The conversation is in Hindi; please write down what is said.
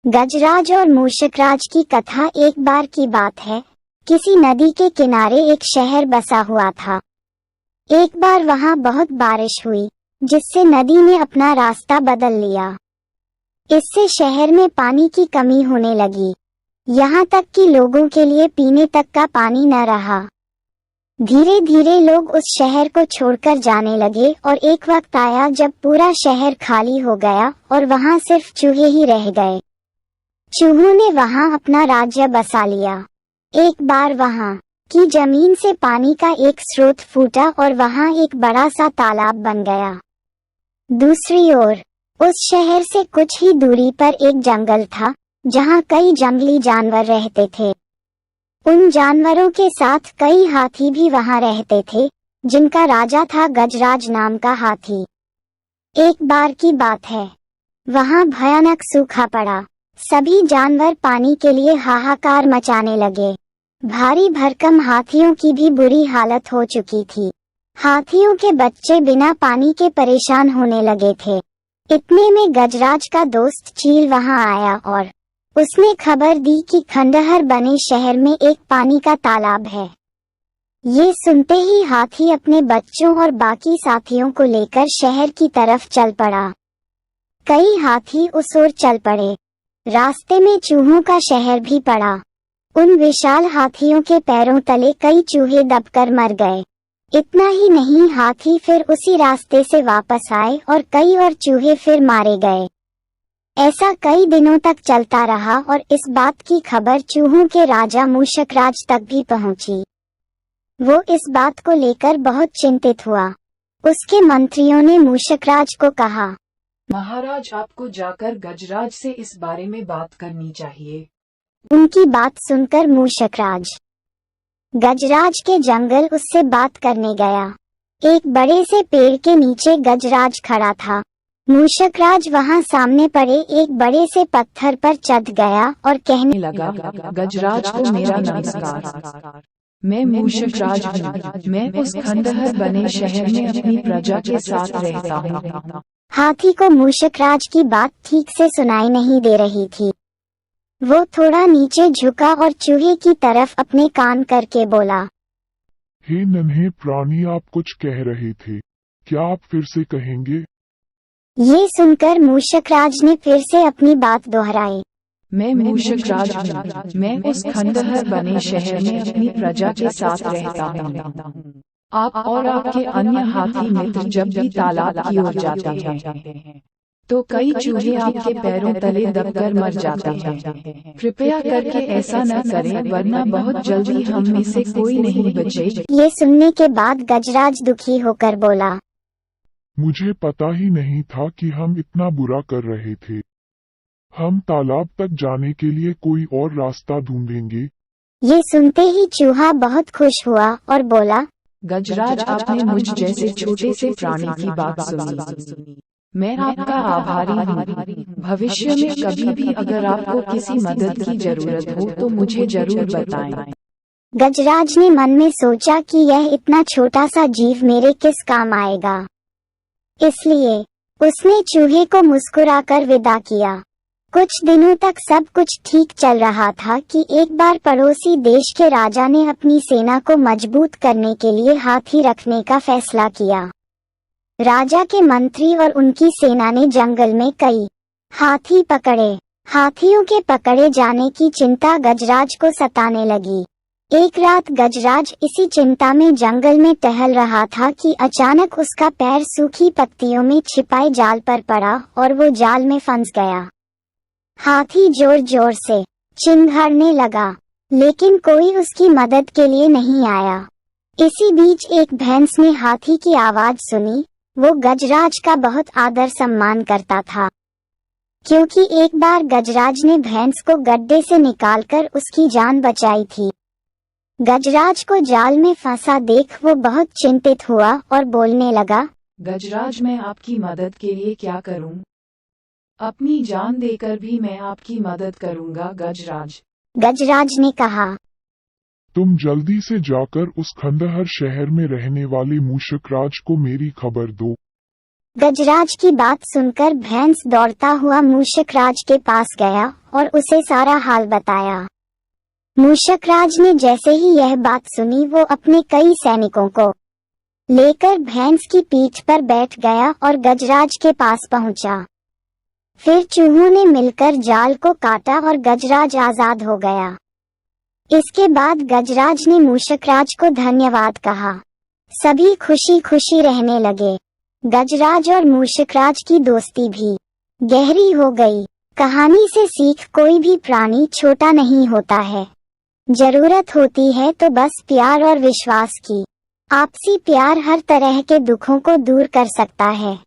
गजराज और मूषकराज की कथा। एक बार की बात है, किसी नदी के किनारे एक शहर बसा हुआ था। एक बार वहां बहुत बारिश हुई, जिससे नदी ने अपना रास्ता बदल लिया। इससे शहर में पानी की कमी होने लगी, यहाँ तक कि लोगों के लिए पीने तक का पानी न रहा। धीरे धीरे लोग उस शहर को छोड़कर जाने लगे और एक वक्त आया जब पूरा शहर खाली हो गया और वहां सिर्फ चूहे ही रह गए। चूहों ने वहां अपना राज्य बसा लिया। एक बार वहां की जमीन से पानी का एक स्रोत फूटा और वहां एक बड़ा सा तालाब बन गया। दूसरी ओर उस शहर से कुछ ही दूरी पर एक जंगल था, जहां कई जंगली जानवर रहते थे। उन जानवरों के साथ कई हाथी भी वहां रहते थे, जिनका राजा था गजराज नाम का हाथी। एक बार की बात है, वहां भयानक सूखा पड़ा। सभी जानवर पानी के लिए हाहाकार मचाने लगे। भारी भरकम हाथियों की भी बुरी हालत हो चुकी थी। हाथियों के बच्चे बिना पानी के परेशान होने लगे थे। इतने में गजराज का दोस्त चील वहां आया और उसने खबर दी कि खंडहर बने शहर में एक पानी का तालाब है। ये सुनते ही हाथी अपने बच्चों और बाकी साथियों को लेकर शहर की तरफ चल पड़ा। कई हाथी उस ओर चल पड़े। रास्ते में चूहों का शहर भी पड़ा। उन विशाल हाथियों के पैरों तले कई चूहे दबकर मर गए। इतना ही नहीं, हाथी फिर उसी रास्ते से वापस आए और कई और चूहे फिर मारे गए। ऐसा कई दिनों तक चलता रहा और इस बात की खबर चूहों के राजा मूषकराज तक भी पहुंची। वो इस बात को लेकर बहुत चिंतित हुआ। उसके मंत्रियों ने मूषकराज को कहा, महाराज, आपको जाकर गजराज से इस बारे में बात करनी चाहिए। उनकी बात सुनकर मूषकराज गजराज के जंगल उससे बात करने गया। एक बड़े से पेड़ के नीचे गजराज खड़ा था। मूषकराज वहां सामने पड़े एक बड़े से पत्थर पर चढ़ गया और कहने लगा, गजराज को मेरा नमस्कार। मैं मूषकराज हूँ। मैं उस खंडहर बने शहर में अपनी प्रजा के साथ रहता हूँ। हाथी को मूषकराज की बात ठीक से सुनाई नहीं दे रही थी। वो थोड़ा नीचे झुका और चूहे की तरफ अपने कान करके बोला, हे नन्हे प्राणी, आप कुछ कह रहे थे, क्या आप फिर से कहेंगे? ये सुनकर मूषकराज ने फिर से अपनी बात दोहराई, मैं मूषकराज हूँ। मैं उस खंडहर बने शहर में अपनी प्रजा के साथ रहता हूँ। आप और आपके अन्य हाथी मित्र जब भी तालाब की ओर जाते हैं, तो कई चूहे आपके पैरों तले दबकर मर जाते हैं। कृपया करके ऐसा न करें, वरना बहुत जल्दी हम में से कोई नहीं बचेगा। ये सुनने के बाद गजराज दुखी होकर बोला, मुझे पता ही नहीं था कि हम इतना बुरा कर रहे थे। हम तालाब तक जाने के लिए कोई और रास्ता ढूंढेंगे। ये सुनते ही चूहा बहुत खुश हुआ और बोला, गजराज, आपने मुझ जैसे छोटे से प्राणी की बात सुनी। मैं आपका आभारी हूँ। भविष्य में कभी भी अगर आपको किसी मदद की जरूरत हो तो मुझे जरूर बताएं। गजराज ने मन में सोचा कि यह इतना छोटा सा जीव मेरे किस काम आएगा। इसलिए उसने चूहे को मुस्कुराकर विदा किया। कुछ दिनों तक सब कुछ ठीक चल रहा था कि एक बार पड़ोसी देश के राजा ने अपनी सेना को मजबूत करने के लिए हाथी रखने का फैसला किया। राजा के मंत्री और उनकी सेना ने जंगल में कई हाथी पकड़े। हाथियों के पकड़े जाने की चिंता गजराज को सताने लगी। एक रात गजराज इसी चिंता में जंगल में टहल रहा था कि अचानक उसका पैर सूखी पत्तियों में छिपाए जाल पर पड़ा और वो जाल में फंस गया। हाथी जोर जोर से चिंघाड़ने लगा, लेकिन कोई उसकी मदद के लिए नहीं आया। इसी बीच एक भैंस ने हाथी की आवाज सुनी। वो गजराज का बहुत आदर सम्मान करता था, क्योंकि एक बार गजराज ने भैंस को गड्ढे से निकालकर उसकी जान बचाई थी। गजराज को जाल में फंसा देख वो बहुत चिंतित हुआ और बोलने लगा, गजराज, मैं आपकी मदद के लिए क्या करूं? अपनी जान देकर भी मैं आपकी मदद करूंगा गजराज। गजराज ने कहा, तुम जल्दी से जाकर उस खंडहर शहर में रहने वाले मूषकराज को मेरी खबर दो। गजराज की बात सुनकर भैंस दौड़ता हुआ मूषकराज के पास गया और उसे सारा हाल बताया। मूषकराज ने जैसे ही यह बात सुनी वो अपने कई सैनिकों को लेकर भैंस की पीठ पर बैठ गया और गजराज के पास पहुंचा। फिर चूहों ने मिलकर जाल को काटा और गजराज आजाद हो गया। इसके बाद गजराज ने मूषकराज को धन्यवाद कहा। सभी खुशी खुशी रहने लगे। गजराज और मूषकराज की दोस्ती भी गहरी हो गई। कहानी से सीख, कोई भी प्राणी छोटा नहीं होता है। जरूरत होती है तो बस प्यार और विश्वास की। आपसी प्यार हर तरह के दुखों को दूर कर सकता है।